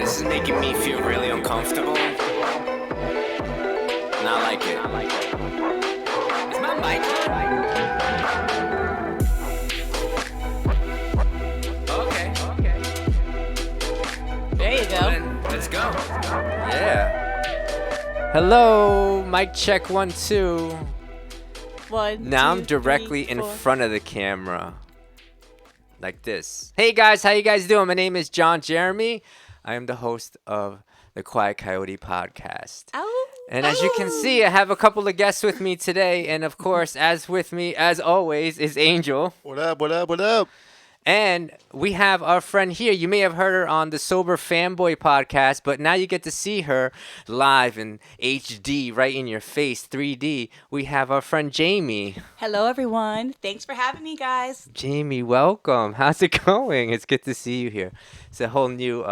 This is making me feel really uncomfortable. Not like it. Is my mic on? Okay. There you go. Then let's go. Yeah. Hello, mic check 1 2. One, Now two, I'm directly three, in four. front of the camera. Like this. Hey guys, how you guys doing? My name is John Jeremy. I am the host of the Coyote podcast. Ow. And as you can see, I have a couple of guests with me today. And of course, as with me, as always, is Angel. What up, what up, what up? And we have our friend here. You may have heard her on the Sober Fanboy podcast, but now you get to see her live in HD, right in your face, 3D. We have our friend Jamie. Hello, everyone. Thanks for having me, guys. Jamie, welcome. How's it going? It's good to see you here. It's a whole new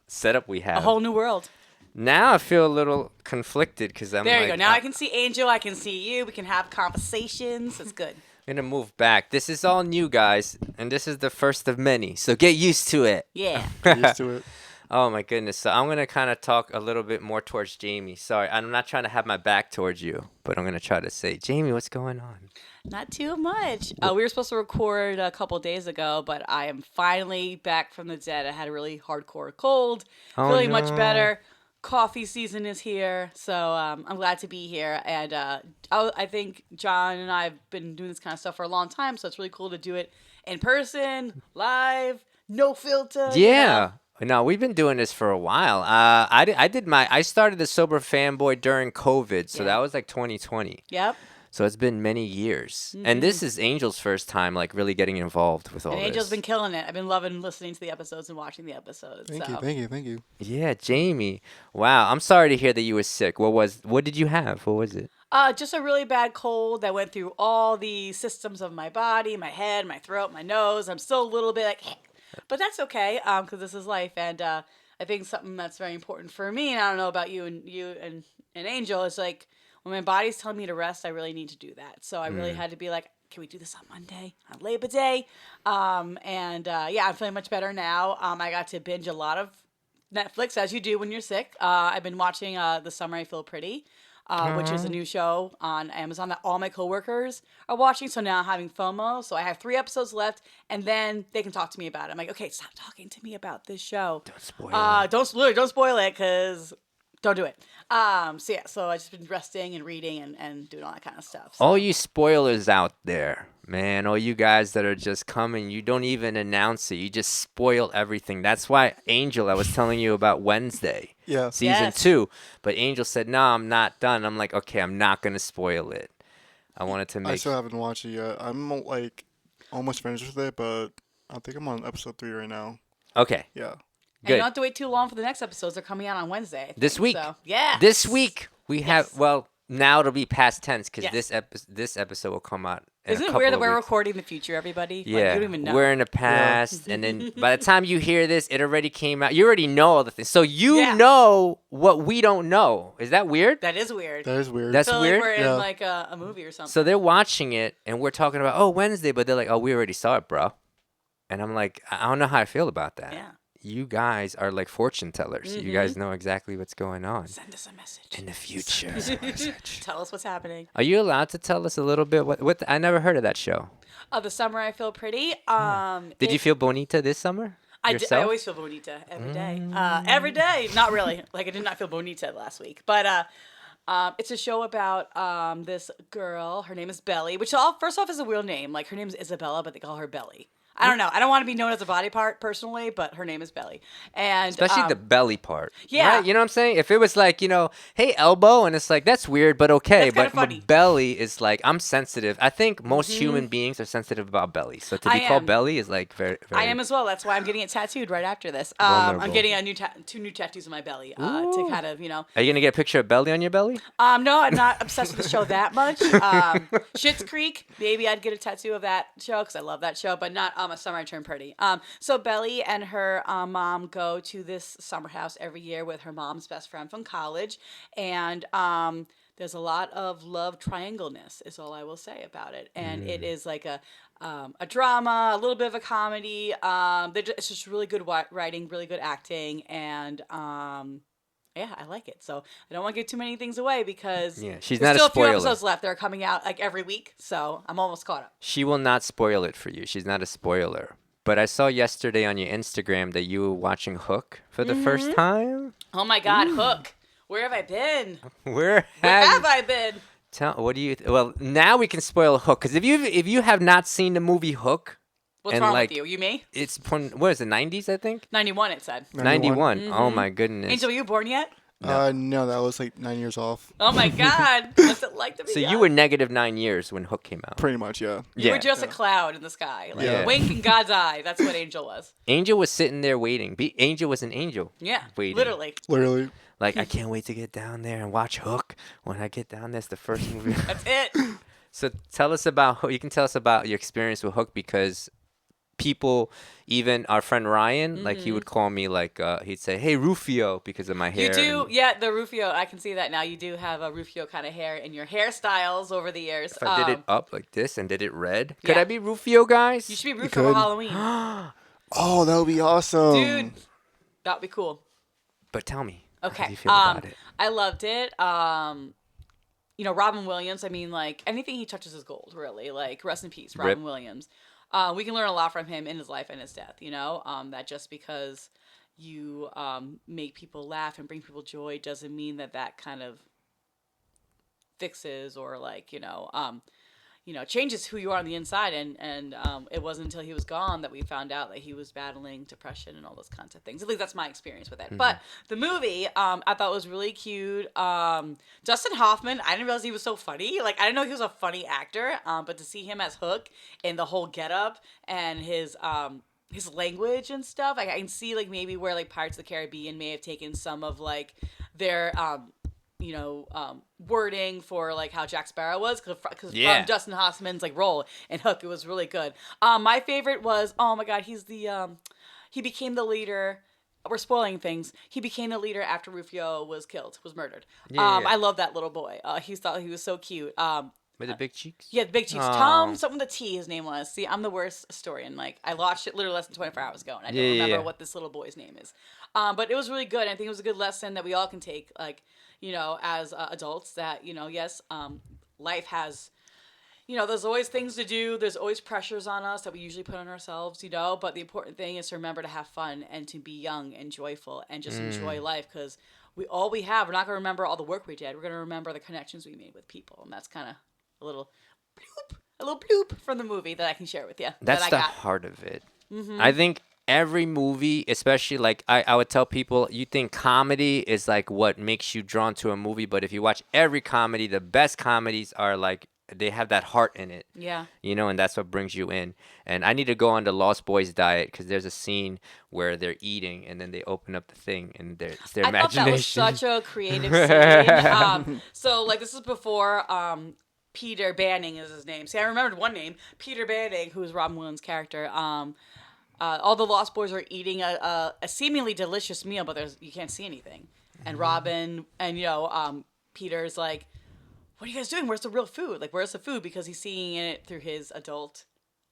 setup we have. A whole new world. Now I feel a little conflicted because I'm There like, you go. Now I can see Angel. I can see you. We can have conversations. It's good. I'm going to move back. This is all new, guys, and this is the first of many. So get used to it. Yeah. Get used to it. Oh my goodness. So I'm going to kind of talk a little bit more towards Jamie. Sorry, I'm not trying to have my back towards you, but I'm going to try to say, Jamie, what's going on? Not too much. We were supposed to record a couple days ago, but I am finally back from the dead. I had a really hardcore cold. Oh, Feeling much no. better. Coffee season is here, so I'm glad to be here. And I think John and I have been doing this kind of stuff for a long time, so it's really cool to do it in person, live, no filter. Yeah. No, we've been doing this for a while. I started the Sober Fanboy during COVID, so Yeah. that was like 2020. Yep. So it's been many years. And this is Angel's first time like really getting involved with all And this. Angel's been killing it. I've been loving listening to the episodes and watching the episodes. Thank so. you, thank you, thank you. Yeah, Jamie. Wow, I'm sorry to hear that you were sick. What did you have? What was it? Just a really bad cold that went through all the systems of my body, my head, my throat, my nose. I'm still a little bit like, but that's okay, because this is life. And I think something that's very important for me, and I don't know about you and Angel, is like, when my body's telling me to rest, I really need to do that. So I really had to be like, can we do this on Monday, on Labor Day? Yeah, I'm feeling much better now. I got to binge a lot of Netflix, as you do when you're sick. I've been watching The Summer I Feel Pretty, which is a new show on Amazon that all my coworkers are watching. So now I'm having FOMO. So I have 3 episodes left, and then they can talk to me about it. I'm like, okay, stop talking to me about this show. Don't spoil it. Don't spoil it, because don't do it. So I just been resting and reading and doing all that kind of stuff. So. All you spoilers out there, man, all you guys that are just coming, you don't even announce it. You just spoil everything. That's why Angel, I was telling you about Wednesday, Yeah. season Yes. 2. But Angel said, no, I'm not done. I'm like, okay, I'm not going to spoil it. I wanted to I make still haven't watched it yet. I'm like almost finished with it, but I think I'm on episode 3 right now. Okay, Yeah. And you good. don't have to wait too long for the next episodes. They're coming out on Wednesday. I think. This week. So, yeah. This week, we have, well, now it'll be past tense because Yes. this episode will come out in Isn't a it couple weird that of we're weeks. recording the future, everybody? Like, Yeah, you don't even know. we're in the past, and then by the time you hear this, it already came out. You already know all the things, so you Yeah. know what we don't know. Is that weird? That is weird. That is weird. That's I feel weird. like we're Yeah. in like a movie or something. So they're watching it, and we're talking about Wednesday, but they're like, we already saw it, bro. And I'm like, I don't know how I feel about that. Yeah. You guys are like fortune tellers. You guys know exactly what's going on Send us a message. in the future. Tell us what's happening. Are you allowed to tell us a little bit? What I never heard of that show. The Summer I Feel Pretty. Did you feel bonita this summer? I yourself? always feel bonita every day. Every day. Not really. Like, I did not feel bonita last week. But it's a show about this girl. Her name is Belly, which first off is a real name. Like, her name is Isabella, but they call her Belly. I don't know. I don't want to be known as a body part personally, but her name is Belly. And Especially the belly part. yeah. Right? You know what I'm saying? If it was like, hey, elbow, and it's like, that's weird, but okay. That's kinda But my funny. belly is like, I'm sensitive. I think most human beings are sensitive about belly. So to be I called am. belly is like very, very. I am as well. That's why I'm getting it tattooed right after this. Vulnerable. I'm getting two new tattoos on my belly to kind of, Are you going to get a picture of belly on your belly? No, I'm not obsessed with the show that much. Schitt's Creek, maybe I'd get a tattoo of that show because I love that show, but not A Summer I Turned Pretty. So Belly and her mom go to this summer house every year with her mom's best friend from college, and there's a lot of love triangleness is all I will say about it. And it is like a drama, a little bit of a comedy. It's just really good writing, really good acting, and yeah, I like it. So I don't want to give too many things away because Yeah, she's there's not a still a few spoiler. episodes left. They're coming out like every week, so I'm almost caught up. She will not spoil it for you. She's not a spoiler. But I saw yesterday on your Instagram that you were watching Hook for the first time. Oh my God, Hook! Where have I been? Where Where have have I been? What do you? Well, now we can spoil Hook because if you have not seen the movie Hook, What's and wrong like with you? You me? it's what is it? 90s, I think. 91. It said. 91. Oh my goodness. Angel, were you born yet? No, that was like 9 years off. Oh my God! What's it like to be So young? you were -9 years when Hook came out. Pretty much, yeah. You were Yeah. just a cloud in the sky, like Yeah. a wink in God's eye. That's what Angel was. Angel was sitting there waiting. Angel was an angel. Yeah, Waiting. literally. Literally. Like I can't wait to get down there and watch Hook. When I get down there, it's the first movie. That's it. So tell us about Hook. You can tell us about your experience with Hook because people, even our friend Ryan, like he would call me like he'd say, "Hey Rufio," because of my hair. You do, and yeah. The Rufio, I can see that now. You do have a Rufio kind of hair in your hairstyles over the years. If I did it up like this and did it red, could yeah. I be Rufio, guys? You should be Rufio for could. Halloween, Oh, that would be awesome. dude. That'd be cool. But tell me, how do Okay. you feel about it? I loved it. You know, Robin Williams. I mean, like anything he touches is gold. Really, like rest in peace, Robin Rip. Williams. We can learn a lot from him in his life and his death. You know, that just because you make people laugh and bring people joy doesn't mean that kind of fixes or like changes who you are on the inside. And it wasn't until he was gone that we found out that he was battling depression and all those kinds of things. At least that's my experience with it. But the movie, I thought was really cute. Dustin Hoffman, I didn't realize he was so funny. Like, I didn't know he was a funny actor. But to see him as Hook and the whole getup and his language and stuff, I can see like maybe where like Pirates of the Caribbean may have taken some of like their wording for like how Jack Sparrow was because Yeah. from Dustin Hoffman's like role in Hook, it was really good. My favorite was, oh my God, he became the leader. We're spoiling things. He became the leader after Rufio was murdered. Yeah. I love that little boy. He thought he was so cute. With the big cheeks? Yeah, the big cheeks. Aw. Tom, something with a T, his name was. See, I'm the worst historian. Like, I watched it literally less than 24 hours ago, and I don't remember what this little boy's name is. But it was really good. I think it was a good lesson that we all can take, like, as adults, that, yes, life has, there's always things to do. There's always pressures on us that we usually put on ourselves, but the important thing is to remember to have fun and to be young and joyful and just enjoy life because we're not going to remember all the work we did. We're going to remember the connections we made with people, and that's kind of a little bloop from the movie that I can share with you. That's that I the got. heart of it. I think every movie, especially like I would tell people, you think comedy is like what makes you drawn to a movie, but if you watch every comedy, the best comedies are like they have that heart in it. Yeah. And that's what brings you in. And I need to go on the Lost Boys diet because there's a scene where they're eating and then they open up the thing and it's their I imagination. thought that was such a creative scene. So like this is before Peter Banning is his name. See, I remembered one name, Peter Banning, who is Robin Williams' character. All the Lost Boys are eating a seemingly delicious meal, but you can't see anything. And Robin and Peter's like, "What are you guys doing? Where's the real food? Like, where's the food?" Because he's seeing it through his adult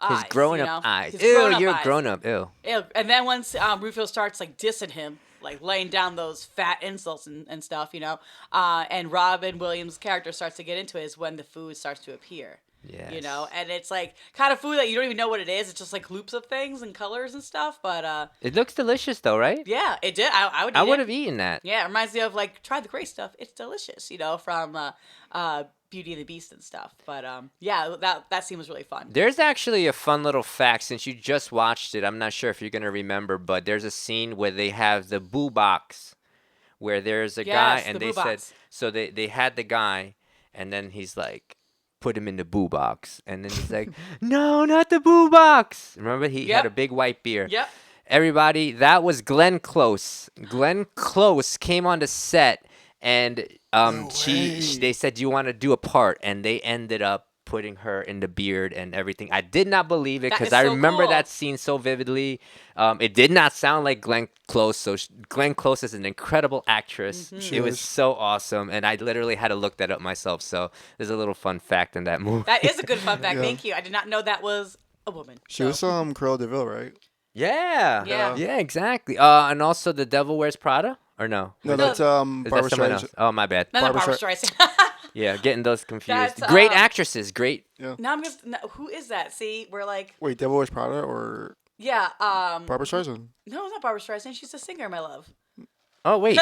eyes. His growing up eyes. His Ew, grown-up you're eyes. grown up. Ew. Ew. And then once Rufio starts like dissing him, like laying down those fat insults and stuff, and Robin Williams' character starts to get into it is when the food starts to appear. Yes. And it's like kind of food that you don't even know what it is. It's just like loops of things and colors and stuff. But It looks delicious though, right? yeah, it did. I would. I eat would it. have eaten that. Yeah, it reminds me of like try the gray stuff. It's delicious, from Beauty and the Beast and stuff. But yeah, that scene was really fun. There's actually a fun little fact since you just watched it. I'm not sure if you're gonna remember, but there's a scene where they have the boo box, where there's a guy Yes, and the they boo said box. so they had the guy, and then he's like, put him in the boo box, and then he's like, no, not the boo box. Remember he had Yep. a big white beard. Yep. Everybody, that was Glenn Close. Glenn Close came on the set, and they said, "Do you want to do a part?" And they ended up putting her in the beard and everything. I did not believe it That because is I so remember cool. that scene so vividly. It did not sound like Glenn Close. So Glenn Close is an incredible actress. Mm-hmm. It was so awesome, and I literally had to look that up myself. So there's a little fun fact in that movie. That is a good fun fact. Yeah. Thank you. I did not know that was a woman. She was Cruella de Vil, right? Yeah. Yeah. Yeah, exactly. And also The Devil Wears Prada? Or no? No, No. that's Is Barbara that someone else? Streisand. Oh, my bad. Not Barbara Barbara Streisand. Yeah, getting those confused. That's, Great actresses. Great. Yeah. Now I'm just. No, who is that? See, we're like. Wait, Devil Wears Prada or Yeah. Barbara Streisand? No, it's not Barbara Streisand. She's a singer, my love. Oh, wait.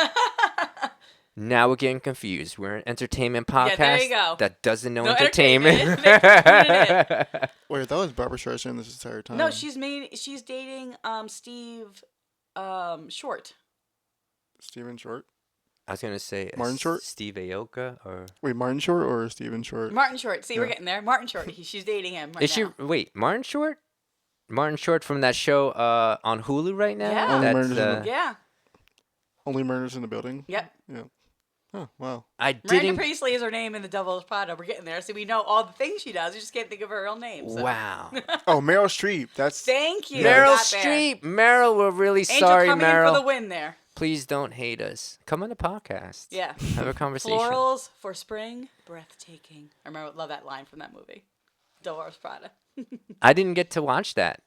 Now we're getting confused. We're an entertainment podcast Yeah, there you go. that doesn't know No entertainment. They're including it. Wait, that was Barbara Streisand this entire time. No, she's dating Steve Short. Steven Short. I was going to say Martin Short? Steve Aoka or... Wait, Martin Short or Steven Short? Martin Short. See, we're Yeah. getting there. Martin Short. She's dating him right Is she... now. Wait, Martin Short? Martin Short from that show on Hulu right now? Yeah. Only That's, Murders in the- Yeah. Only Murders in the Building? Yep. Yeah. Oh, wow. I Miranda didn't... Priestley is her name in The Devil's Prada. We're getting there. So we know all the things she does. We just can't think of her real name. So. Wow. Oh, Meryl Streep. That's Thank you. Meryl Got there. Streep. Meryl, we're really Angel sorry, coming Meryl. in for the win there. Please don't hate us. Come on the podcast. Yeah. Have a conversation. Florals for spring, breathtaking. I love that line from that movie. Devil's Prada. I didn't get to watch that.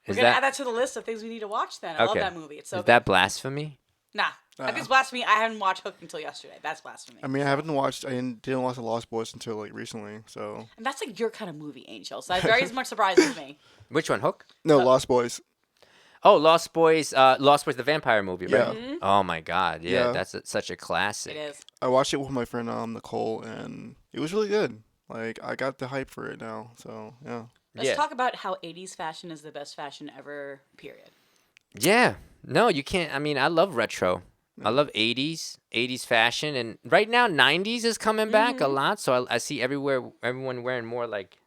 We're Is gonna that add that to the list of things we need to watch. Then I love Okay. that movie. It's so is good. that blasphemy? Nah, I think it's blasphemy. I haven't watched Hook until yesterday. That's blasphemy. I mean, I didn't watch The Lost Boys until like recently. So And that's like your kind of movie, Angel. So that very much surprises me. Which one? Hook? no, Lost Boys. Oh, Lost Boys. Lost Boys, the vampire movie, right? Yeah. Oh my God, yeah, Yeah. that's such a classic. It is. I watched it with my friend Nicole, and it was really good. Like I got the hype for it now. So yeah. Let's Yeah. talk about how 80s fashion is the best fashion ever, period. Yeah. No, you can't. I mean, I love retro. I love 80s fashion, and right now 90s is coming back a lot. So I see everyone wearing more like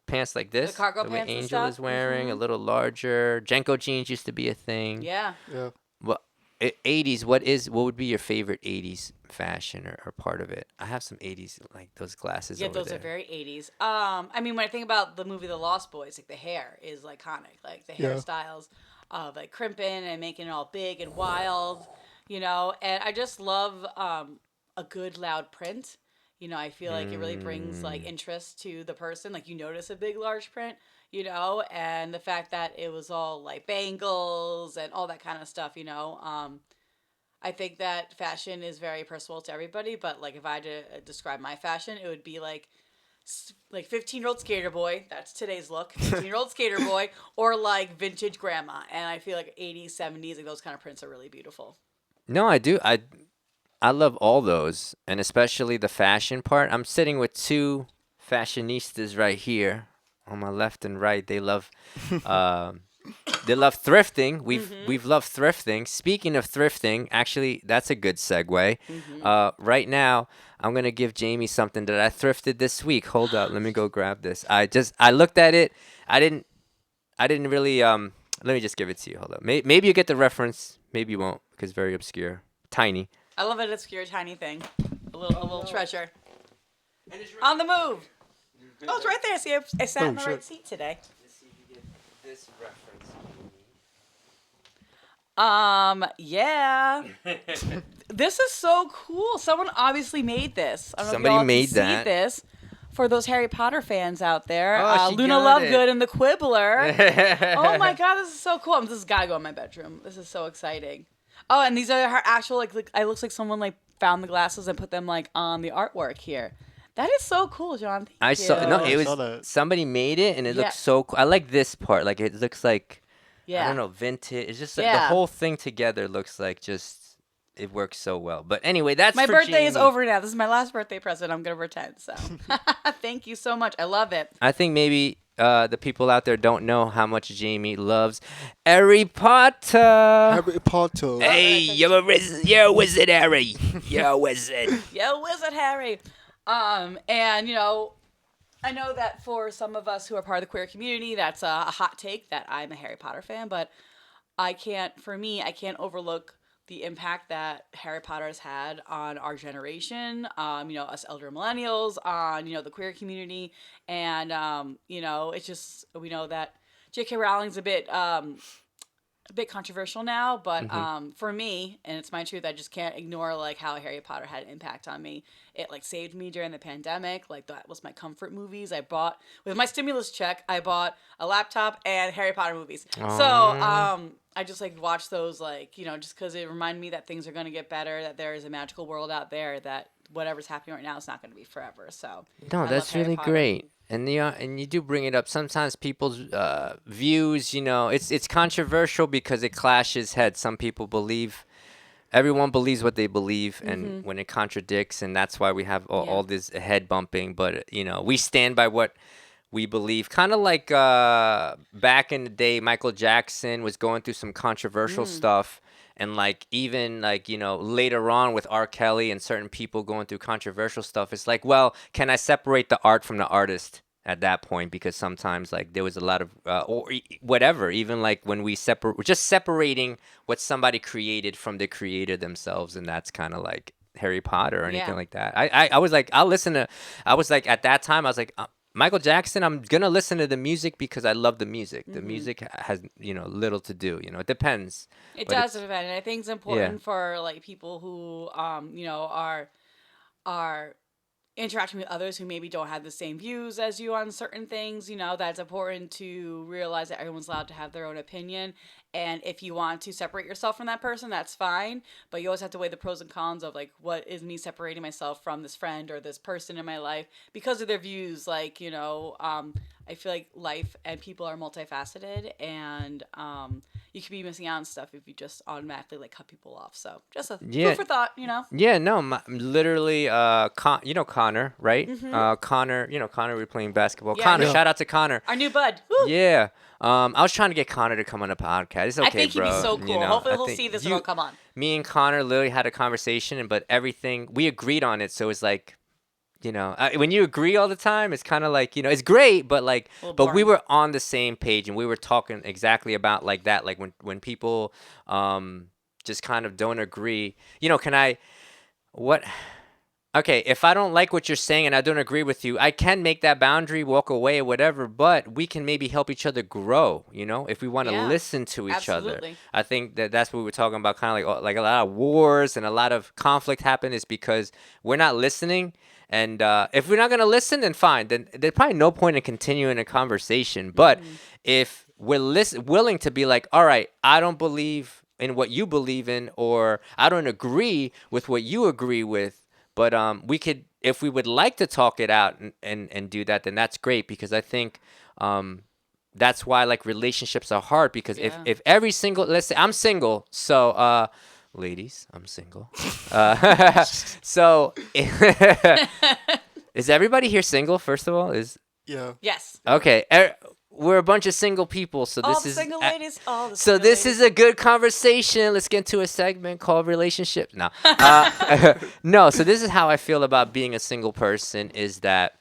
pants like this. cargo the way pants and Angel is stuff. wearing a little larger. Jenko jeans used to be a thing. Yeah. Yeah. Well, 80s. What would be your favorite 80s fashion or part of it? I have some 80s like those glasses. Yeah, over those there. are very 80s. I mean, when I think about the movie The Lost Boys, like the hair is iconic. Like the Yeah. hairstyles of like crimping and making it all big and wild, you know. And I just love a good loud print. You know, I feel like it really brings like interest to the person. Like you notice a big large print, you know, and the fact that it was all like bangles and all that kind of stuff, you know. I think that fashion is very personal to everybody, but like if I had to describe my fashion, it would be like 15-year-old skater boy. That's today's look. 15-year-old skater boy, or like vintage grandma. And I feel like 80s, 70s, like those kind of prints are really beautiful. No, I do. I love all those, and especially the fashion part. I'm sitting with two fashionistas right here on my left and right. They love thrifting. We've loved thrifting. Speaking of thrifting, actually, that's a good segue. Right now, I'm gonna give Jamie something that I thrifted this week. Hold up, let me go grab this. I looked at it. I didn't really Let me just give it to you. Hold up. Maybe you get the reference. Maybe you won't because very obscure, tiny. I love an obscure tiny thing. A little treasure. On the move. Oh, it's right there. See, I sat in the right shit. seat today. Let's see if you get this reference. Yeah. This is so cool. Someone obviously made this. I don't Somebody know if y'all made can that. see this. For those Harry Potter fans out there, Oh, she Luna got Lovegood and the Quibbler. it. Oh my God, this is so cool. This has got to go in my bedroom. This is so exciting. Oh, and these are her actual, like it looks like someone like found the glasses and put them like on the artwork here. That is so cool, John. Thank I you. saw no. I It saw was that. somebody made it, and it Yeah. looks so cool. I like this part. Like it looks like Yeah. I don't know, vintage. It's just like, the Yeah. whole thing together looks like just it works so well. But anyway, that's My for birthday is Jamie. over now. This is my last birthday present. I'm gonna pretend. So, thank you so much. I love it. I think maybe the people out there don't know how much Jamie loves Harry Potter. Harry Potter. Hey, you're a wizard, Harry. You're a wizard. Yo, Wizard Harry. And you know, I know that for some of us who are part of the queer community, that's a hot take that I'm a Harry Potter fan, but I can't overlook the impact that Harry Potter has had on our generation, you know, us elder millennials, on, you know, the queer community. And, you know, it's just, we know that J.K. Rowling's a bit a bit controversial now, but for me, and it's my truth, I just can't ignore like how Harry Potter had an impact on me. It like saved me during the pandemic. Like that was my comfort movies. I bought with my stimulus check. I bought a laptop and Harry Potter movies. So I just like watch those like just because it reminded me that things are gonna get better. That there is a magical world out there. That whatever's happening right now is not gonna be forever. So No, I love that's Harry really Potter. great. And you do bring it up. Sometimes people's views, it's controversial because it clashes heads. Some people believe everyone believes what they believe, and when it contradicts, and that's why we have all this head bumping. But we stand by what we believe. Kind of like back in the day, Michael Jackson was going through some controversial stuff. And like even like later on with R. Kelly and certain people going through controversial stuff, it's like, well, can I separate the art from the artist at that point? Because sometimes like there was a lot of whatever, even like when we separate, we're just separating what somebody created from the creator themselves, and that's kind of like Harry Potter or anything Yeah. like that. I was like, I'll listen to. I was like at that time, I was like. Michael Jackson, I'm gonna listen to the music because I love the music. The music has little to do. It depends. It But does it's depend, and I think it's yeah. important for like people who are interacting with others who maybe don't have the same views as you on certain things. That's important to realize that everyone's allowed to have their own opinion. And if you want to separate yourself from that person, that's fine. But you always have to weigh the pros and cons of like, what is me separating myself from this friend or this person in my life because of their views. Like, I feel like life and people are multifaceted, and you could be missing out on stuff if you just automatically like cut people off. So just a Yeah. food for thought, Yeah, no, literally, Connor, right? Connor, Connor, we were playing basketball. Yeah, Connor, yeah. shout out to Connor. Our new bud. Woo! Yeah. I was trying to get Connor to come on the podcast. It's okay, I think he'd bro. be so cool. Hopefully I he'll think see this and he'll come on. me and Connor literally had a conversation, but everything, we agreed on it. So it's like, when you agree all the time, it's kind of like, it's great, but like, A little but we boring. were on the same page and we were talking exactly about like that. Like when people, just kind of don't agree, what? Okay, if I don't like what you're saying and I don't agree with you, I can make that boundary, walk away, or whatever, but we can maybe help each other grow, if we want to Yeah, listen to each other. absolutely. I think that's what we were talking about, kind of like a lot of wars and a lot of conflict happen is because we're not listening. And if we're not going to listen, then fine. Then there's probably no point in continuing a conversation. But if we're willing to be like, all right, I don't believe in what you believe in, or I don't agree with what you agree with, but we could, if we would like to talk it out and do that, then that's great, because I think that's why like relationships are hard, because Yeah. if every single, let's say I'm single, so ladies, I'm single. So is everybody here single? First of all, Yeah. Yes. okay. We're a bunch of single people, so All this the is single ladies. All the so single this ladies. is a good conversation. Let's get into a segment called relationships. No, no. So this is how I feel about being a single person: is that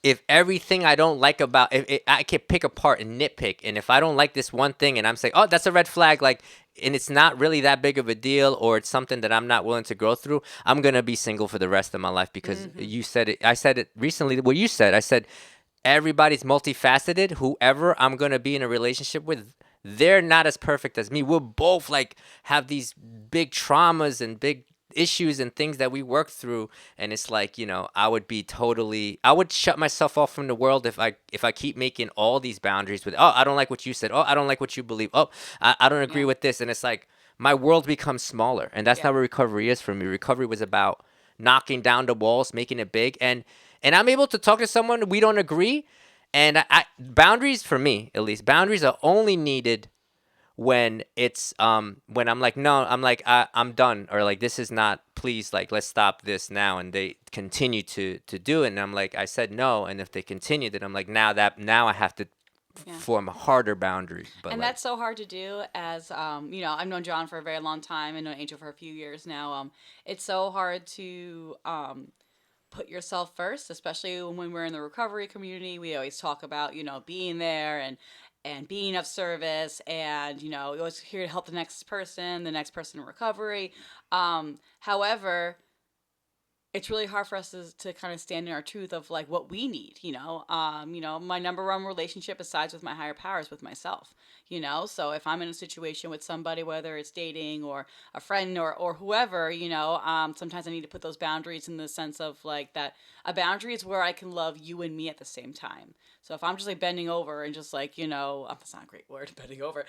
if everything I don't like about, if I can pick apart and nitpick, and if I don't like this one thing, and I'm saying, oh, that's a red flag, like, and it's not really that big of a deal, or it's something that I'm not willing to go through, I'm gonna be single for the rest of my life, because you said it. I said it recently. What you said, I said, everybody's multifaceted. Whoever I'm gonna be in a relationship with, they're not as perfect as me. We'll both like have these big traumas and big issues and things that we work through, and it's like, I would shut myself off from the world if I keep making all these boundaries with, oh, I don't like what you said, oh, I don't like what you believe, oh, I don't agree Yeah. with this, and it's like my world becomes smaller, and that's Yeah. not what recovery is for me. Recovery was about knocking down the walls, making it big, and I'm able to talk to someone, we don't agree, and boundaries, for me at least, boundaries are only needed when it's when I'm like, no, I'm like, I'm done, or like, this is not, please, like, let's stop this now, and they continue to do it, and I'm like, I said no, and if they continue, then I'm like, now I have to Yeah. form a harder boundary. But And like, that's so hard to do as I've known John for a very long time. I know Angel for a few years now. It's so hard to put yourself first, especially when we're in the recovery community. We always talk about, being there and being of service, and you're always here to help the next person in recovery. However, it's really hard for us to kind of stand in our truth of like what we need, my number one relationship besides with my higher powers with myself, so if I'm in a situation with somebody, whether it's dating or a friend or whoever, sometimes I need to put those boundaries in the sense of like that a boundary is where I can love you and me at the same time. So if I'm just like bending over and just like, that's not a great word, bending over.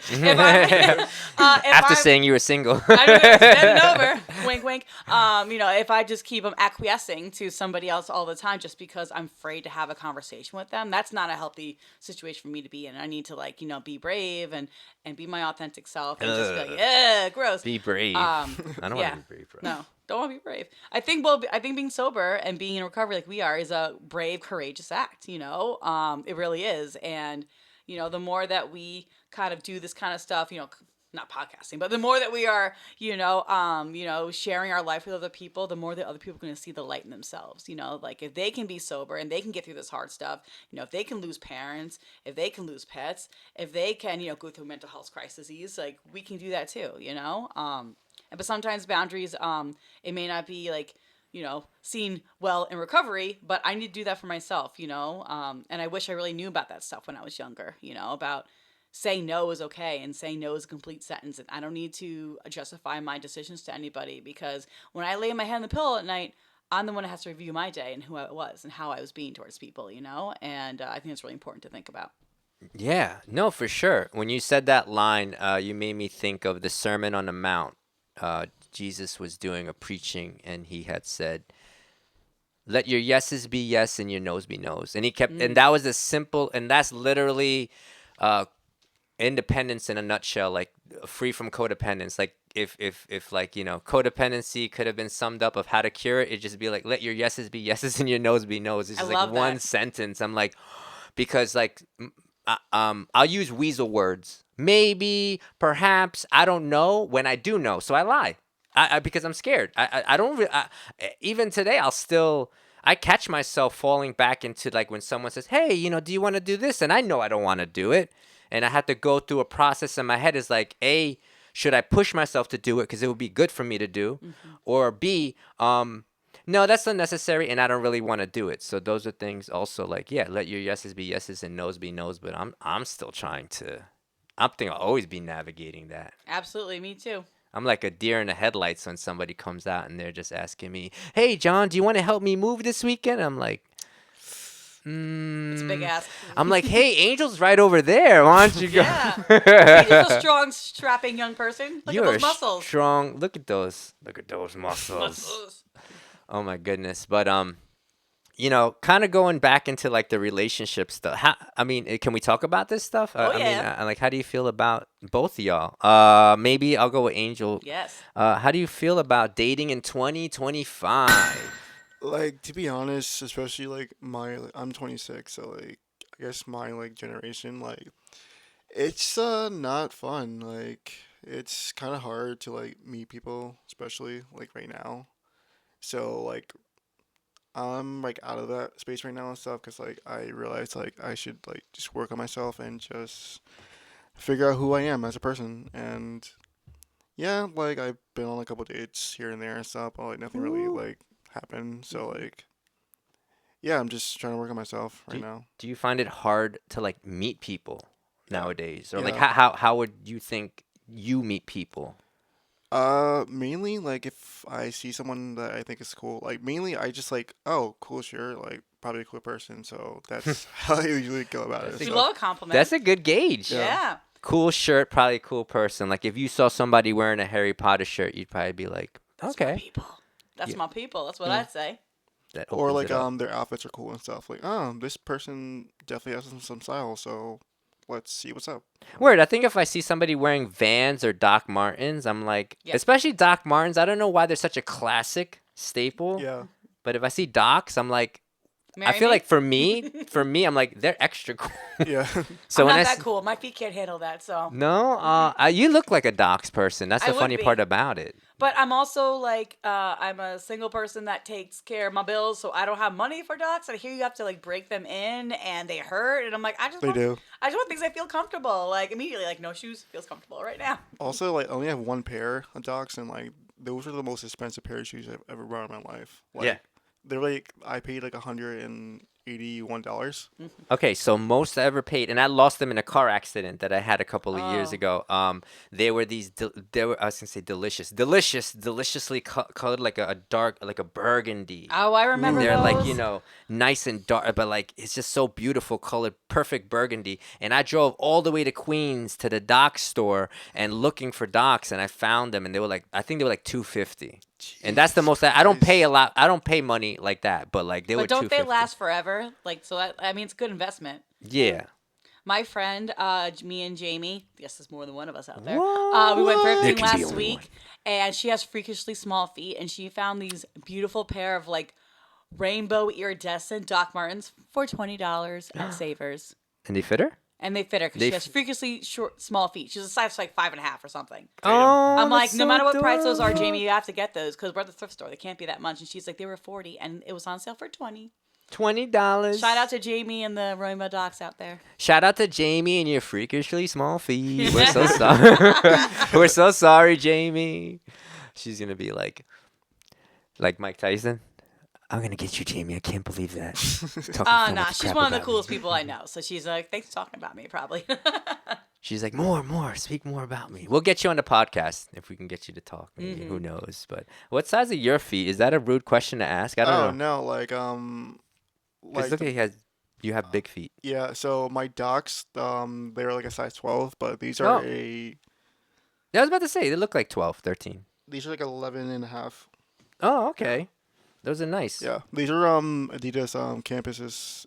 After saying you were single. I know it's bending over, wink, wink. If I just keep acquiescing to somebody else all the time just because I'm afraid to have a conversation with them, that's not a healthy situation for me to be in. I need to be brave and be my authentic self and just be like, yeah, gross. Be brave. I don't want to be brave, bro. No, don't want to be brave. I think being sober and being in recovery like we are is a brave, courageous act. It really is. And the more that we kind of do this kind of stuff, not podcasting, but the more that we are, sharing our life with other people, the more that other people are going to see the light in themselves. Like if they can be sober and they can get through this hard stuff, if they can lose parents, if they can lose pets, if they can, go through mental health crises, like we can do that too, but sometimes boundaries, it may not be like, seen well in recovery, but I need to do that for myself, and I wish I really knew about that stuff when I was younger, about saying no is okay and saying no is a complete sentence. And I don't need to justify my decisions to anybody because when I lay my head on the pillow at night, I'm the one that has to review my day and who I was and how I was being towards people, and I think it's really important to think about. Yeah, no, for sure. When you said that line, you made me think of the Sermon on the Mount. Jesus was doing a preaching and he had said, let your yeses be yes and your noes be noes. And he kept, and that was a simple, and that's literally independence in a nutshell, like free from codependence. Like if like, codependency could have been summed up of how to cure it, it'd just be like, let your yeses be yeses and your noes be noes. It's just like one sentence. I'm like, because like, I'll use weasel words. Maybe, perhaps, I don't know when I do know. So I lie. Because I'm scared. I don't even today, I catch myself falling back into like when someone says, hey, do you want to do this? And I know I don't want to do it. And I have to go through a process in my head is like, A, should I push myself to do it because it would be good for me to do? Mm-hmm. Or B, no, that's unnecessary and I don't really want to do it. So those are things also like, yeah, let your yeses be yeses and noes be noes. But I'm still I think I'll always be navigating that. Absolutely. Me too. I'm like a deer in the headlights when somebody comes out and they're just asking me, hey, John, do you want to help me move this weekend? I'm like, it's a big ask. I'm like, hey, Angel's right over there. Why don't you go? Yeah. Angel's a strong, strapping young person. Look at those muscles. Strong. Look at those muscles. Oh my goodness. But kind of going back into like the relationship stuff. Can we talk about this stuff? How do you feel about both of y'all? Maybe I'll go with Angel. Yes. How do you feel about dating in 2025? Like, to be honest, especially like I'm 26, so like I guess my like generation, like it's not fun. Like it's kind of hard to like meet people, especially like right now. So like I'm like out of that space right now and stuff because like I realized like I should like just work on myself and just figure out who I am as a person. And yeah, like I've been on a couple dates here and there and stuff, but like nothing really like happened. So like yeah, I'm just trying to work on myself right now. Do you find it hard to like meet people nowadays, or like how would you think you meet people? Mainly like if I see someone that I think is cool, like mainly I just like, oh, cool shirt, like probably a cool person. So that's how I usually go about it. You love a compliment. That's a good gauge. Yeah. Cool shirt, probably a cool person. Like if you saw somebody wearing a Harry Potter shirt, you'd probably be like, okay. That's my people. That's what I'd say. Or like their outfits are cool and stuff. Like, oh, this person definitely has some style, so let's see what's up. Word. I think if I see somebody wearing Vans or Doc Martens, I'm like, especially Doc Martens. I don't know why they're such a classic staple. Yeah. But if I see Docs, I'm like, I feel like for me, I'm like, they're extra cool. Yeah. So I'm not that cool. My feet can't handle that. So. No, you look like a Docs person. That's the funny part about it. But I'm also like, I'm a single person that takes care of my bills, so I don't have money for Docs. And I hear you have to like break them in, and they hurt. And I'm like, I just want things that feel comfortable. Like immediately, like no shoes feels comfortable right now. Also, like I only have one pair of Docs, and like those are the most expensive pair of shoes I've ever bought in my life. Like, they're like I paid like $181. Okay, so most I ever paid, and I lost them in a car accident that I had a couple of years Oh. ago. They were they were, I was gonna say deliciously colored like a dark, like a burgundy. Oh, I And remember they're like, those. nice and dark, but like it's just so beautiful colored, perfect burgundy. And I drove all the way to Queens to the dock store and looking for docks, and I found them, and they were like, I think they were like 250. And that's the most I don't pay a lot. I don't pay money like that, but like they were But don't they 250. last forever? Like, so I mean, it's a good investment. Yeah. My friend, me and Jamie, yes, there's more than one of us out there. What? We went There thrifting can be last only week, and she has freakishly small feet, and she found these beautiful pair of like rainbow iridescent Doc Martens for $20 at Savers. And they fit her? And they fit her because They she has freakishly short, small feet. She's a size like 5.5 or something. Oh, I'm like, that's no so matter what price those are, adorable. Jamie, you have to get those because we're at the thrift store. They can't be that much. And she's like, they were 40, and it was on sale for 20. $20. Shout out to Jamie and the Rainbow Docs out there. Shout out to Jamie and your freakishly small feet. We're so sorry. We're so sorry, Jamie. She's gonna be like Mike Tyson. I'm gonna get you, Jamie. I can't believe that. Talking so Nah, much she's crap one of the about coolest me. people I know. So she's like, thanks for talking about me, probably. She's like, more, speak more about me. We'll get you on the podcast if we can get you to talk. Maybe. Who knows? But what size are your feet? Is that a rude question to ask? I Oh don't know. no, like 'Cause look, you have big feet. yeah. So my docs, they're like a size 12, but these Oh. are Yeah, I was about to say they look like 12, 13. these are like 11 and a half. Oh, okay. Those are nice. Yeah, these are Adidas campuses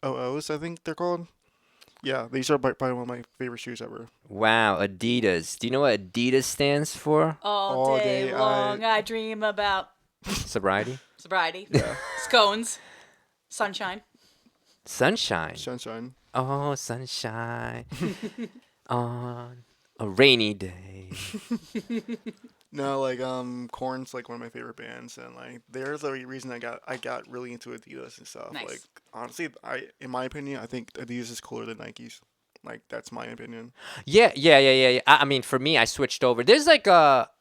OOs, I think they're called. Yeah, these are probably one of my favorite shoes ever. Wow, Adidas. Do you know what Adidas stands for? All All day day long, I dream about Sobriety? sobriety, Yeah, scones, sunshine. Sunshine. sunshine. Oh, sunshine. On a rainy day. No, like Korn's like one of my favorite bands, and like they're the reason I got really into Adidas and stuff. Nice. Like honestly, in my opinion, I think Adidas is cooler than Nikes. Like that's my opinion. Yeah. I mean, for me, I switched over. There's like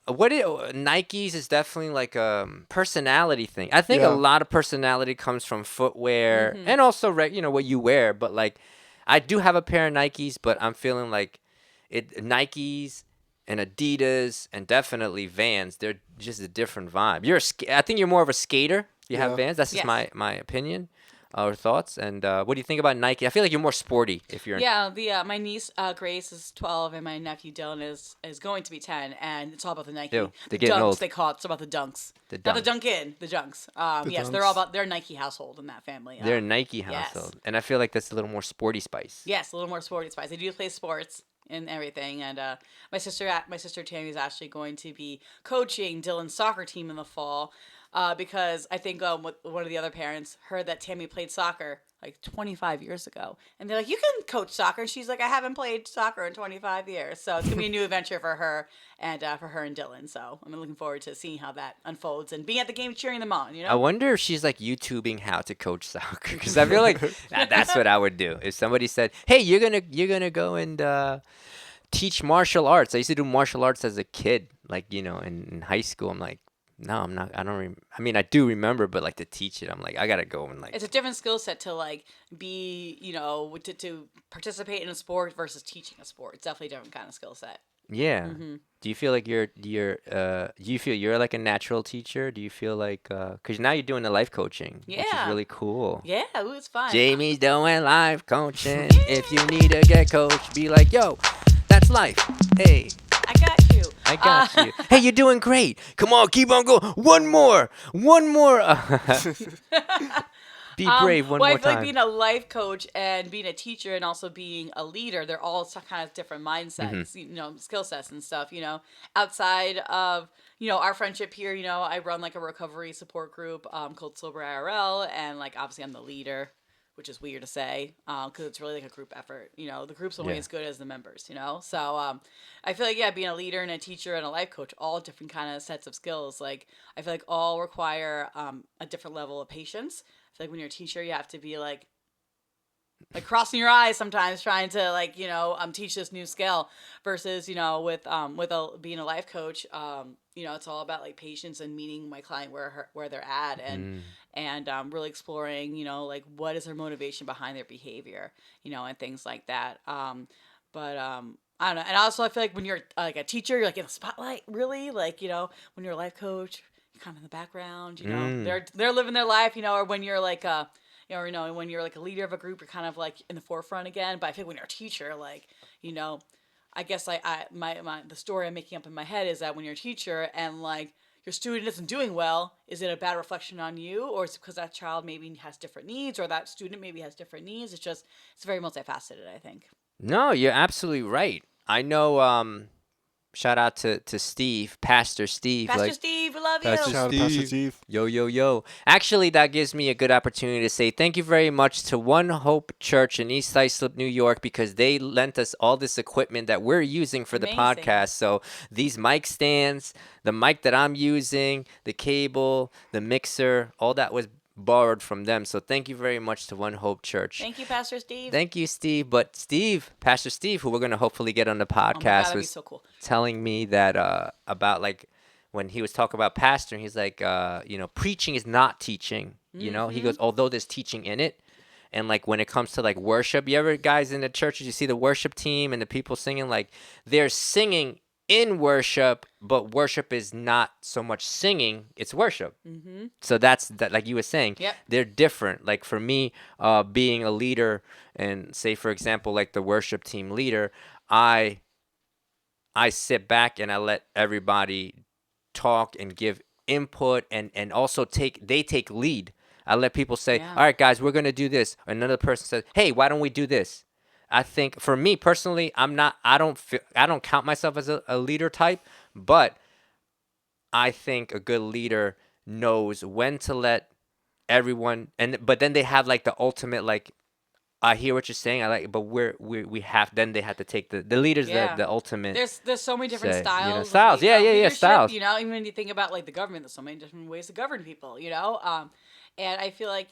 Nikes is definitely like a personality thing. I think a Yeah. lot of personality comes from footwear and also what you wear. But like, I do have a pair of Nikes, but I'm feeling like Nikes and Adidas and definitely Vans. They're just a different vibe. I think you're more of a skater. You have Yeah. Vans. That's just Yes. my opinion or thoughts. And what do you think about Nike? I feel like you're more sporty if you're. Yeah, my niece Grace is 12 and my nephew Dylan is going to be 10, and it's all about the Nike. Ew, they're The getting dunks, old. they call it. It's about the dunks. The Not the dunks. dunk in, the junks. Yes, they're dunks. all about their Nike household in that family. They're a Nike yes. household, and I feel like that's a little more sporty spice. Yes, a little more sporty spice. They do play sports and everything. And my sister Tammy is actually going to be coaching Dylan's soccer team in the fall because I think one of the other parents heard that Tammy played soccer like 25 years ago, and they're like, "You can coach soccer." And she's like, "I haven't played soccer in 25 years," so it's gonna be a new adventure for her and Dylan. So I'm looking forward to seeing how that unfolds and being at the game cheering them on. I wonder if she's like YouTubing how to coach soccer because I feel like that's what I would do if somebody said, "Hey, you're gonna go and teach martial arts." I used to do martial arts as a kid, like in high school. I'm like, no, I'm not. I don't. I mean, I do remember, but like to teach it, I'm like, I gotta go and like. It's a different skill set to like be, to participate in a sport versus teaching a sport. It's definitely a different kind of skill set. Yeah. Do you feel like do you feel you're like a natural teacher? Do you feel like because now you're doing the life coaching, which is Yeah. really cool. Yeah, ooh, it's fun. Jamie's doing life coaching. If you need to get coached, be like, yo, that's life. Hey, I got you. I got you. Hey, you're doing great. Come on, keep on going. One more. Be brave one well, more I feel time. like being a life coach and being a teacher and also being a leader, they're all some kind of different mindsets, skill sets and stuff, outside of, our friendship here, I run like a recovery support group called Sober IRL, and like obviously I'm the leader, which is weird to say because it's really like a group effort. The group's only Yeah. as good as the members, So I feel like, yeah, being a leader and a teacher and a life coach, all different kind of sets of skills. Like I feel like all require a different level of patience. I feel like when you're a teacher, you have to be like like crossing your eyes sometimes trying to like, teach this new skill versus, being a life coach, it's all about like patience and meeting my client where they're at and really exploring, like what is their motivation behind their behavior, and things like that. But I don't know. And also I feel like when you're like a teacher, you're like in the spotlight, really, like, when you're a life coach, you're kind of in the background, they're living their life, or when you're like when you're like a leader of a group, you're kind of like in the forefront again. But I think when you're a teacher, like, I guess the story I'm making up in my head is that when you're a teacher and like your student isn't doing well, is it a bad reflection on you, or is it because that child maybe has different needs, or that student maybe has different needs? It's very multifaceted, I think. No, you're absolutely right. I know. Shout out to Steve, Pastor Steve. Pastor Steve, we love you. Pastor Shout out to Pastor Steve. Yo, yo, yo. Actually, that gives me a good opportunity to say thank you very much to One Hope Church in East Islip, New York, because they lent us all this equipment that we're using for the Amazing. podcast. So these mic stands, the mic that I'm using, the cable, the mixer, all that was borrowed from them. So thank you very much to One Hope Church. Thank you, Pastor Steve. Thank you, Steve. But Pastor Steve, who we're going to hopefully get on the Oh my God, podcast, that'd be was so cool. telling me that about like when he was talking about pastoring, he's like, preaching is not teaching. He goes, although there's teaching in it. And like when it comes to like worship, you ever guys in the churches, you see the worship team and the people singing, like they're singing in worship, but worship is not so much singing, it's worship. So that's that, like you were saying. Yep. They're different. Like for me, being a leader and say, for example, like the worship team leader, I sit back and I let everybody talk and give input and also take lead. I let people say, Yeah. all right, guys, we're going to do this. Another person says, hey, why don't we do this? I think for me personally, I don't count myself as a leader type, but I think a good leader knows when to let everyone, but then they have like the ultimate, like, I hear what you're saying. I like, but we have. Then they have to take the leaders. Yeah. The ultimate. There's so many different say, styles. Of styles. Yeah, leadership, styles. Even when you think about like the government, there's so many different ways to govern people. And I feel like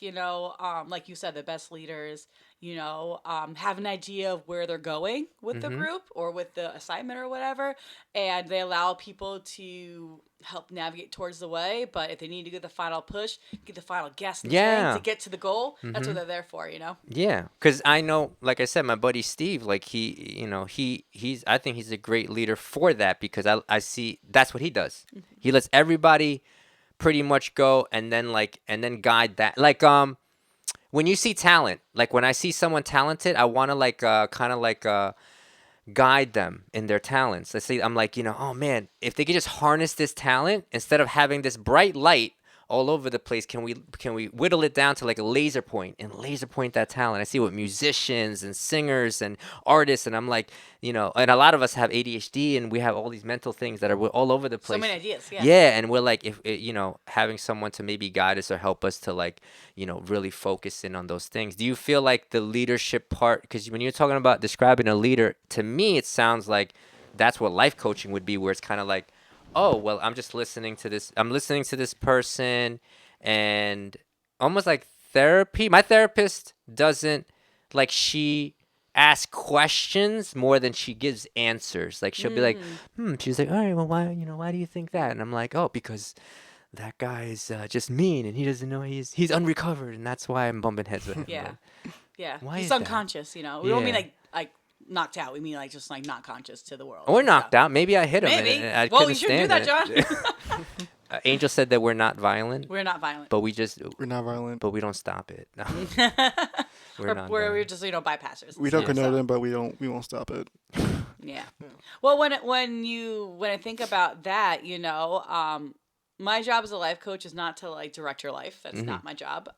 like you said, the best leaders, have an idea of where they're going with the group or with the assignment or whatever, and they allow people to help navigate towards the way. But if they need to get the final push, get the final gas in the tank to get to the goal, that's what they're there for. Yeah, because I know, like I said, my buddy Steve, like he's I think he's a great leader for that because I see that's what he does. He lets everybody pretty much go and then guide that. Like when you see talent, like when I see someone talented, I want to like kind of like guide them in their talents. Let's say I'm like, oh man, if they could just harness this talent instead of having this bright light all over the place, can we whittle it down to like a laser point and laser point that talent? I see with musicians and singers and artists, and I'm like, and a lot of us have ADHD and we have all these mental things that are all over the place. So many ideas, yeah. Yeah, and we're like, if having someone to maybe guide us or help us to like, really focus in on those things. Do you feel like the leadership part? Because when you're talking about describing a leader, to me it sounds like that's what life coaching would be, where it's kind of like, oh, well, I'm listening to this person, and almost like therapy. My therapist doesn't, like, she asks questions more than she gives answers. Like, she'll be like, she's like, all right, well, why do you think that? And I'm like, oh, because that guy is just mean, and he doesn't know he's unrecovered, and that's why I'm bumping heads with him. Yeah. Like, Yeah. Why He's is that? unconscious, We don't mean like knocked out. We mean like just like not conscious to the world. or knocked out. Maybe I hit him. Maybe. And I Well, couldn't you shouldn't do stand that, it. John. Angel said that we're not violent, We're not violent. but We're not violent. we don't stop it. No. We're not we're violent. just bypassers. We don't Yeah. condone it, but we won't stop it. Yeah. Well, when I think about that, my job as a life coach is not to like direct your life. That's not my job.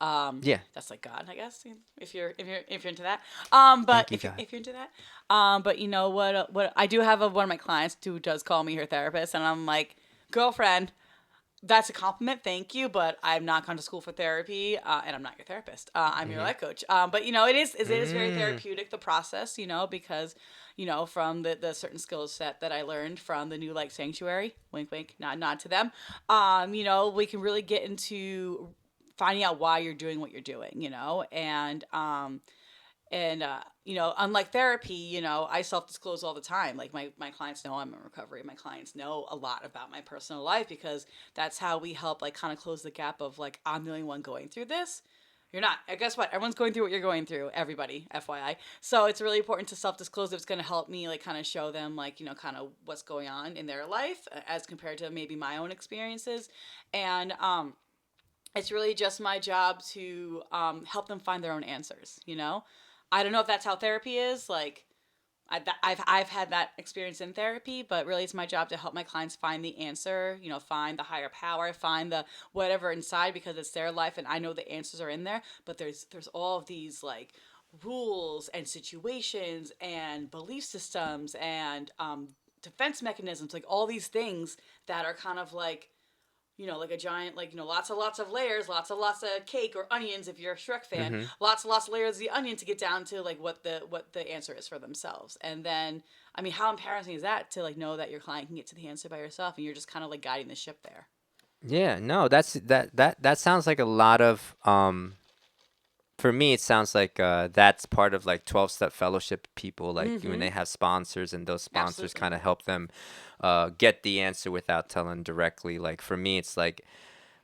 Yeah. That's like God, I guess, if you're into that. But Thank you, if, God. if you're into that. But you know what I do have one of my clients who does call me her therapist, and I'm like, girlfriend, that's a compliment, thank you, but I'm not gone to school for therapy, and I'm not your therapist. I'm your life coach. But it is very therapeutic, the process, because from the certain skill set that I learned from the New Light Sanctuary, wink wink, nod to them. We can really get into finding out why you're doing what you're doing, and And unlike therapy, I self-disclose all the time. Like my clients know I'm in recovery. My clients know a lot about my personal life because that's how we help like kind of close the gap of like, I'm the only one going through this. You're not. And guess what? Everyone's going through what you're going through. Everybody, FYI. So it's really important to self-disclose. It's going to help me like kind of show them like, kind of what's going on in their life as compared to maybe my own experiences. And it's really just my job to help them find their own answers. I don't know if that's how therapy is. Like, I've had that experience in therapy, but really it's my job to help my clients find the answer, find the higher power, find the whatever inside because it's their life and I know the answers are in there. But there's all of these like rules and situations and belief systems and defense mechanisms, like all these things that are kind of like a giant, like, lots of layers, lots of cake or onions if you're a Shrek fan, lots and lots of layers of the onion to get down to like what the answer is for themselves. And then, I mean, how embarrassing is that to like know that your client can get to the answer by yourself and you're just kind of like guiding the ship there. Yeah, no, that sounds like a lot of for me it sounds like that's part of like 12-step fellowship people like when they have sponsors and those sponsors Absolutely. kind of help them get the answer without telling directly. Like for me it's like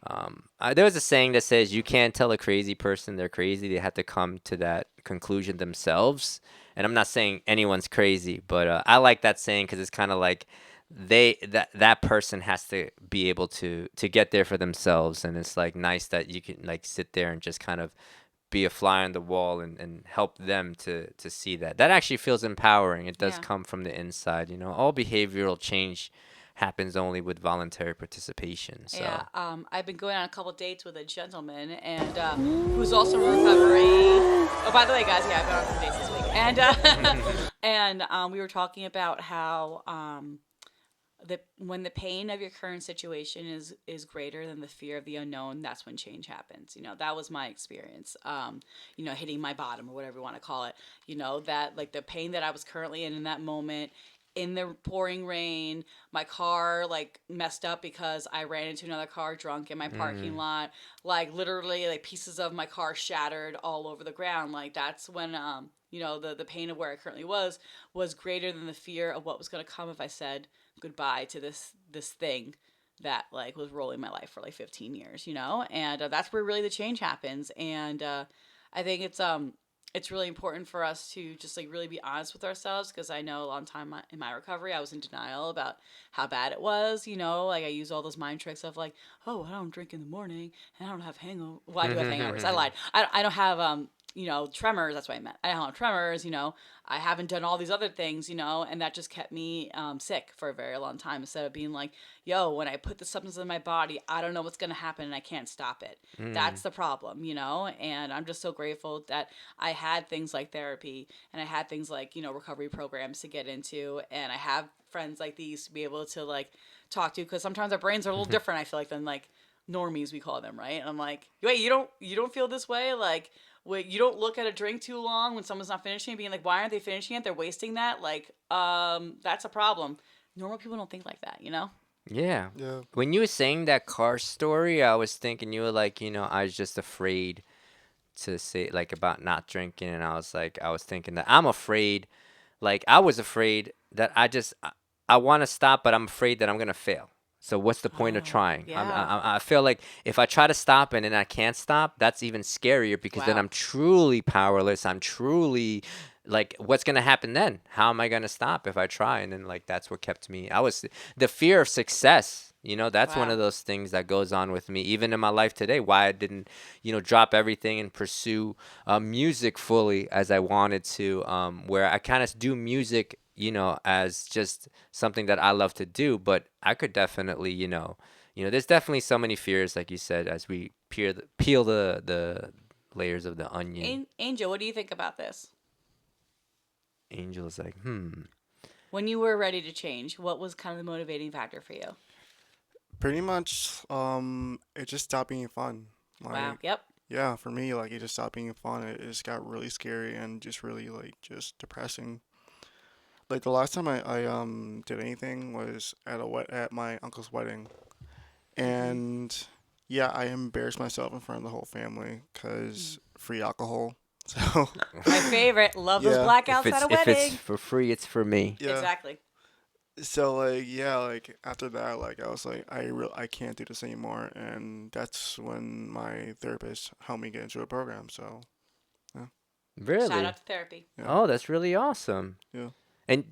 there was a saying that says you can't tell a crazy person they're crazy. They have to come to that conclusion themselves. And I'm not saying anyone's crazy, but I like that saying because it's kind of like that person has to be able to get there for themselves. And it's like nice that you can like sit there and just kind of be a fly on the wall and help them to see that. That actually feels empowering. It does Yeah. come from the inside. All behavioral change happens only with voluntary participation. Yeah, So. I've been going on a couple dates with a gentleman and who's also in recovery. Oh, by the way, guys, yeah, I've been on some dates this week, and and we were talking about how when the pain of your current situation is greater than the fear of the unknown, that's when change happens. That was my experience. Hitting my bottom or whatever you want to call it. That like the pain that I was currently in that moment, in the pouring rain, my car like messed up because I ran into another car drunk in my parking lot. Like literally, like pieces of my car shattered all over the ground. Like that's when the pain of where I currently was greater than the fear of what was going to come if I said goodbye to this thing that like was rolling my life for like 15 years, and that's where really the change happens. And I think it's really important for us to just like really be honest with ourselves because I know a long time in my recovery I was in denial about how bad it was. Like I use all those mind tricks of like, oh, I don't drink in the morning and I don't have hangover. Well, I do have hangovers. I lied. I don't have tremors. That's what I meant. I don't have tremors. I haven't done all these other things. And that just kept me sick for a very long time. Instead of being like, yo, when I put the substance in my body, I don't know what's gonna happen and I can't stop it. That's the problem. And I'm just so grateful that I had things like therapy and I had things like recovery programs to get into, and I have friends like these to be able to like talk to because sometimes our brains are a little different. I feel like than like normies we call them, right? And I'm like, wait, you don't feel this way? Like, wait, you don't look at a drink too long when someone's not finishing it, being like, why aren't they finishing it? They're wasting that. Like, that's a problem. Normal people don't think like that. Yeah. Yeah. When you were saying that car story, I was thinking you were like, I was just afraid to say like about not drinking, and I was thinking that I'm afraid, like I was afraid that I want to stop, but I'm afraid that I'm gonna fail. So what's the point of Oh, trying? yeah. I feel like if I try to stop and then I can't stop, that's even scarier because then Wow. I'm truly powerless. I'm truly like, what's gonna happen then? How am I gonna stop if I try? And then like that's what kept me. I was the fear of success. That's one of Wow. those things that goes on with me, even in my life today. Why I didn't, drop everything and pursue music fully as I wanted to. Where I kind of do music, as just something that I love to do. But I could definitely, there's definitely so many fears, like you said, as we peel the layers of the onion. Angel, what do you think about this? Angel is like, When you were ready to change, what was kind of the motivating factor for you? Pretty much, it just stopped being fun. Wow. Like, Yep. yeah, for me, like, it just stopped being fun. It just got really scary and just really, like, just depressing. Like, the last time I did anything was at my uncle's wedding. Mhm. And, yeah, I embarrassed myself in front of the whole family Mm. because free alcohol. So My favorite. Love those Yeah. blackouts at a If it's wedding. for free, it's for me. yeah. Exactly. So like yeah, like after that, like I was like I can't do this anymore, and that's when my therapist helped me get into a program. So yeah, Shout Really? out to therapy. yeah, Oh, that's really awesome. yeah. And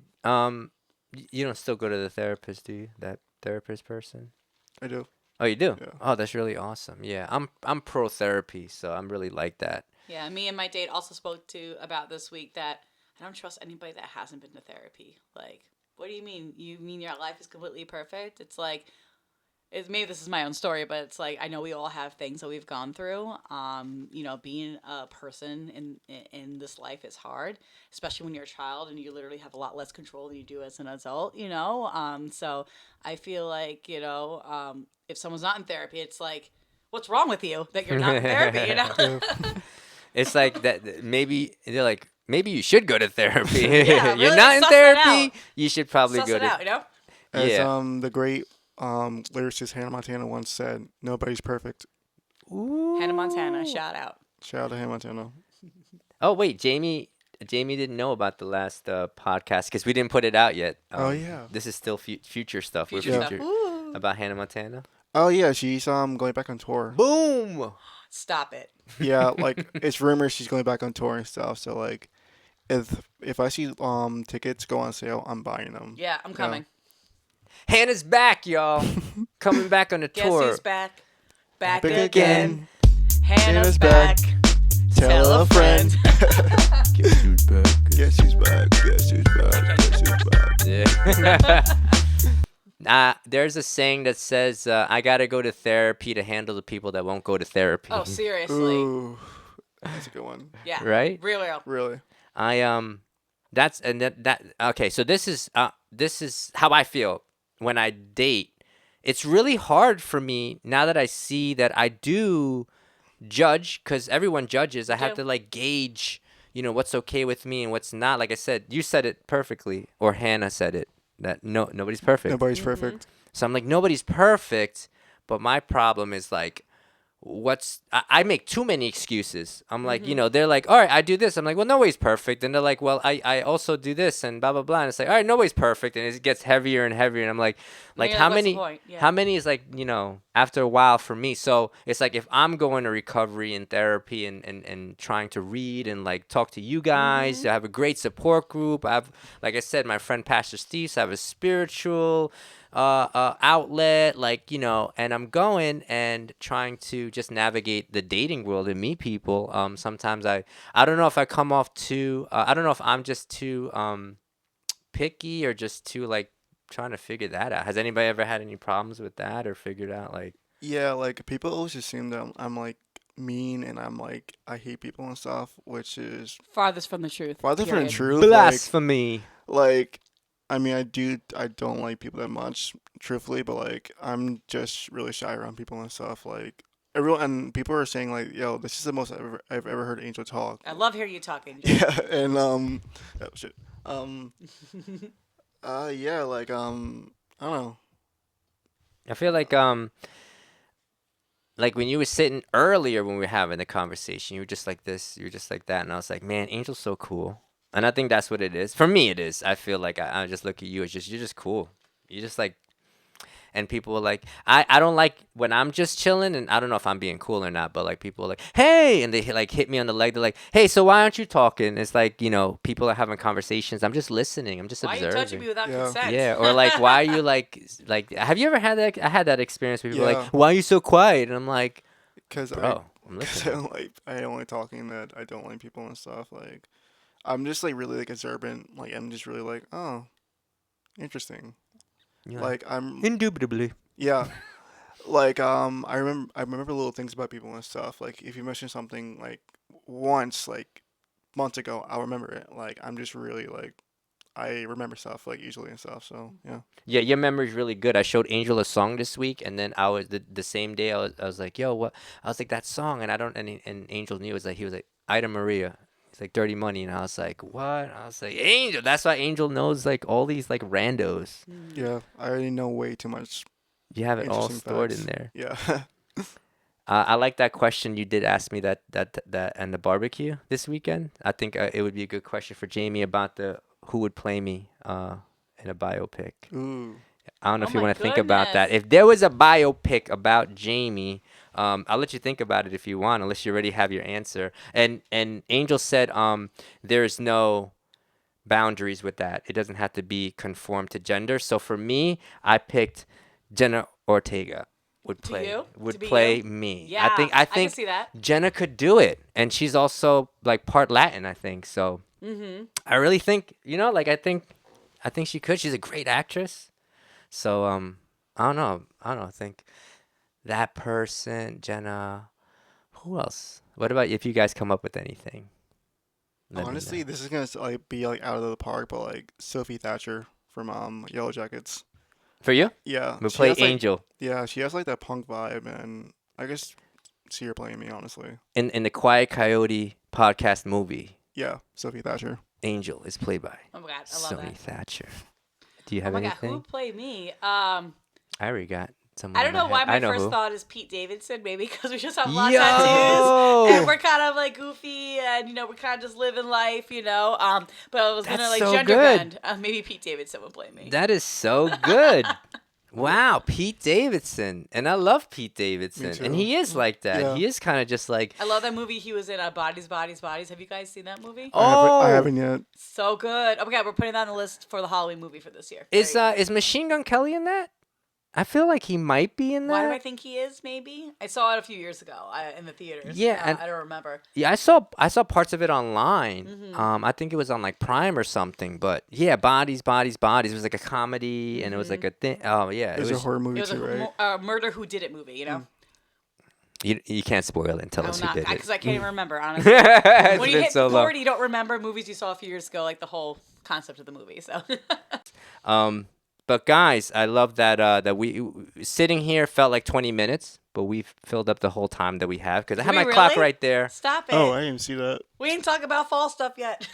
you don't still go to the therapist, do you? That therapist person? I do. Oh, you do? Yeah. Oh, that's really awesome. Yeah, I'm pro therapy, so I'm really like that. Yeah, me and my date also spoke to about this week that I don't trust anybody that hasn't been to therapy. Like, what do you mean? You mean your life is completely perfect? It's like, maybe this is my own story, but it's like I know we all have things that we've gone through. Being a person in this life is hard, especially when you're a child and you literally have a lot less control than you do as an adult. So I feel like if someone's not in therapy, it's like, what's wrong with you that you're not in therapy? Yeah. It's like that. Maybe they're like, maybe you should go to therapy. Yeah, You're really not in suss it therapy. out. You should probably Suss go it to. out. As Yeah. the great lyricist Hannah Montana once said, "Nobody's perfect." Hannah Montana, Ooh. shout out. Shout out to Hannah Montana. Oh wait, Jamie didn't know about the last podcast because we didn't put it out yet. Oh, yeah. This is still future stuff. Future Yeah. stuff. Ooh. About Hannah Montana. Oh yeah, she's going back on tour. Boom. Stop it. Yeah, like it's rumors she's going back on tour and stuff. So like, if I see tickets go on sale, I'm buying them. Yeah, I'm coming. Hannah's back, y'all. Coming back on the Guess tour. who's back? Back Back again. Hannah's Hannah's back. back. Tell a friend. Guess who's back? Guess who's back? Guess who's back? Guess who's back? Yeah. There's a saying that says, "I gotta go to therapy to handle the people that won't go to therapy." Oh, seriously. Ooh, that's a good one. Yeah. Right? Real. Really? That's and that. Okay, so this is how I feel when I date. It's really hard for me now that I see that I do judge, because everyone judges. I have do. to like gauge, what's okay with me and what's not. Like I said, you said it perfectly, or Hannah said it, that nobody's perfect. Nobody's perfect. So I'm like, nobody's perfect, but my problem is like, I make too many excuses. I'm like, they're like, all right, I do this. I'm like, well, nobody's perfect. And they're like, well, I also do this and blah, blah, blah. And it's like, all right, nobody's perfect. And it gets heavier and heavier. And I'm like, Yeah, how what's the many, point? Yeah. how many is like, after a while for me. So it's like, if I'm going to recovery and therapy and trying to read and like talk to you guys, I have a great support group. I have, like I said, my friend Pastor Steve, so I have a spiritual outlet, and I'm going and trying to just navigate the dating world and meet people. Sometimes I don't know if I come off too, I don't know if I'm just too picky or just too like trying to figure that out. Has anybody ever had any problems with that or figured out like? Yeah, like people always assume that I'm like mean and I'm like I hate people and stuff, which is Farthest from the truth. farther from the period. truth. Blasphemy. Like, I mean, I don't like people that much, truthfully, but like I'm just really shy around people and stuff. Like, and people are saying like, "Yo, this is the most I've ever heard Angel talk." I love hearing you talking. Yeah, and oh shit, yeah, like I don't know. I feel like when you were sitting earlier when we were having the conversation, you were just like this, you were just like that, and I was like, man, Angel's so cool. And I think that's what it is. For me, it is. I feel like I just look at you as you're just cool. You just like, and people are like, I don't like when I'm just chilling, and I don't know if I'm being cool or not, but like people are like, hey, and they like hit me on the leg. They're like, hey, so why aren't you talking? It's like, people are having conversations. I'm just listening. I'm just Why are you observing. touching me without Yeah. consent? Yeah, or like, why are you like, have you ever had that? I had that experience where people are Yeah. like, why are you so quiet? And I'm like, Because bro, I'm I listening. I don't like talking, that I don't like people and stuff. Like, I'm just like really like observant. Like, I'm just really like, oh, interesting. You're Like, I'm indubitably. yeah. Like, I remember little things about people and stuff. Like, if you mention something like once, like months ago, I'll remember it. Like, I'm just really like, I remember stuff like easily and stuff. So yeah. Yeah, your memory's really good. I showed Angel a song this week, and then I was the same day I was like, yo, what? I was like, that song, and I don't, and Angel knew. It was like, he was like, Ida Maria. It's like Dirty Money, and I was like, what? I was like, Angel. That's why Angel knows like all these like randos. Yeah, I already know way too much You have it all interesting stored facts. in there. Yeah. I like that question. You did ask me that and the barbecue this weekend. I think it would be a good question for Jamie about the who would play me in a biopic. Ooh. I don't know Oh if you my want to think about that. goodness. If there was a biopic about Jamie, I'll let you think about it if you want, unless you already have your answer. And Angel said there's no boundaries with that. It doesn't have to be conform to gender. So for me, I picked Jenna Ortega would To play you? would To be play you? me. Yeah, I can think see that. Jenna could do it, and she's also like part Latin. I think so. I really think like I think she could. She's a great actress. So I don't know. I think that person, Jenna. Who else? What about if you guys come up with anything? Let me Honestly, know. this is gonna like be like out of the park, but like Sophie Thatcher from Yellow Jackets. For you, Yeah, we'll she play has like Angel she has like that punk vibe, and I guess see her playing me honestly. in the Quiet Coyote podcast movie. Yeah, Sophie Thatcher. Angel is played by Oh my god, I love Sony that. Thatcher. Do you Oh have my god, who anything? would play me? I already got someone. I don't in my know why head. my I know first who. thought is Pete Davidson, maybe because we just have a lot of Yo! tattoos and we're kind of like goofy and we're kind of just living life, But I was gonna That's like so gender good. bend. Maybe Pete Davidson would play me. That is so good. Wow, Pete Davidson. And I love Pete Davidson. And too. he is like that. Yeah. He is kind of just like, I love that movie he was in. Bodies, Bodies, Bodies. Have you guys seen that movie? I haven't yet. So good. Oh my god, we're putting that on the list for the Halloween movie for this year. is Very excited. Machine Gun Kelly in that? I feel like he might be in that. Why do I think he is? Maybe I saw it a few years ago in the theaters. Yeah, and- I don't remember. Yeah, I saw parts of it online. Mm-hmm. I think it was on like Prime or something. But yeah, Bodies, Bodies, Bodies. It was like a comedy, and it was like a thing. Oh yeah, There's a horror movie It was too, right? a murder who did it movie. You can't spoil it and tell I'm us who not did it. because I can't even remember honestly. It's When you been hit so long. 40, you don't remember movies you saw a few years ago, like the whole concept of the movie. So But guys, I love that that we sitting here felt like 20 minutes, but we've filled up the whole time that we have because I have we my clock really? right there. stop it. Oh, I didn't see that. We didn't talk about fall stuff yet.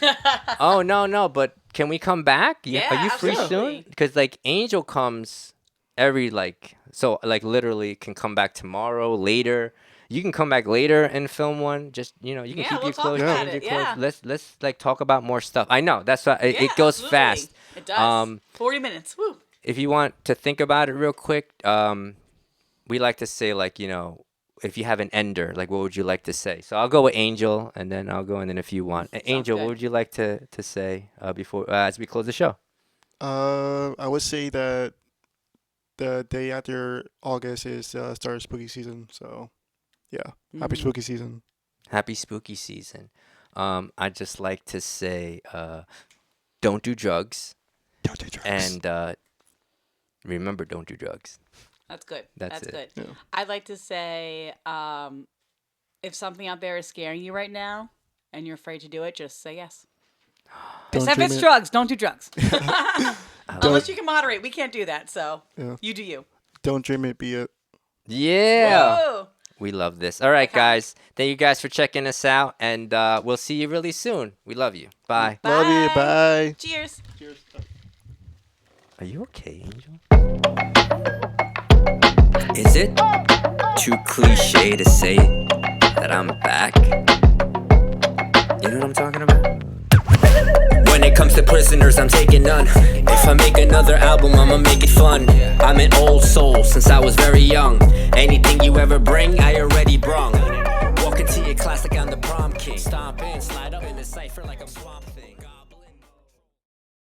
Oh no, but can we come back? Yeah, Are you free absolutely. soon? Because like Angel comes every literally can come back tomorrow, later. You can come back later and film one. Just you can Yeah, keep we'll your talk clothes. about change it, your clothes. yeah. Let's like talk about more stuff. I know that's why it Yeah, goes absolutely. fast. It does. 40 minutes. Woo. If you want to think about it real quick, we like to say if you have an ender, like what would you like to say? So I'll go with Angel, and then I'll go, and then if you want, Angel, what good. would you like to say before as we close the show? I would say that the day after August is start of spooky season. So, yeah, happy spooky season. Happy spooky season. I'd just like to say, don't do drugs, Don't do drugs. and remember, don't do drugs. That's good. That's That's it. good. Yeah. I'd like to say if something out there is scaring you right now and you're afraid to do it, just say yes. Don't Except if dream it's it. drugs. Don't do drugs. Unless you can moderate. We can't do that. So Yeah. you do you. Don't dream it, be it. Yeah. Whoa. We love this. All right, Iconic. guys. Thank you guys for checking us out, and we'll see you really soon. We love you. Bye. Love you. Bye. Bye. Cheers. Are you okay, Angel? Is it too cliche to say that I'm back? You know what I'm talking about? When it comes to prisoners, I'm taking none. If I make another album, I'ma make it fun. I'm an old soul since I was very young. Anything you ever bring, I already brung. Walk into your class like I'm the prom king. Stomp in, slide up in the cypher like I'm swamp.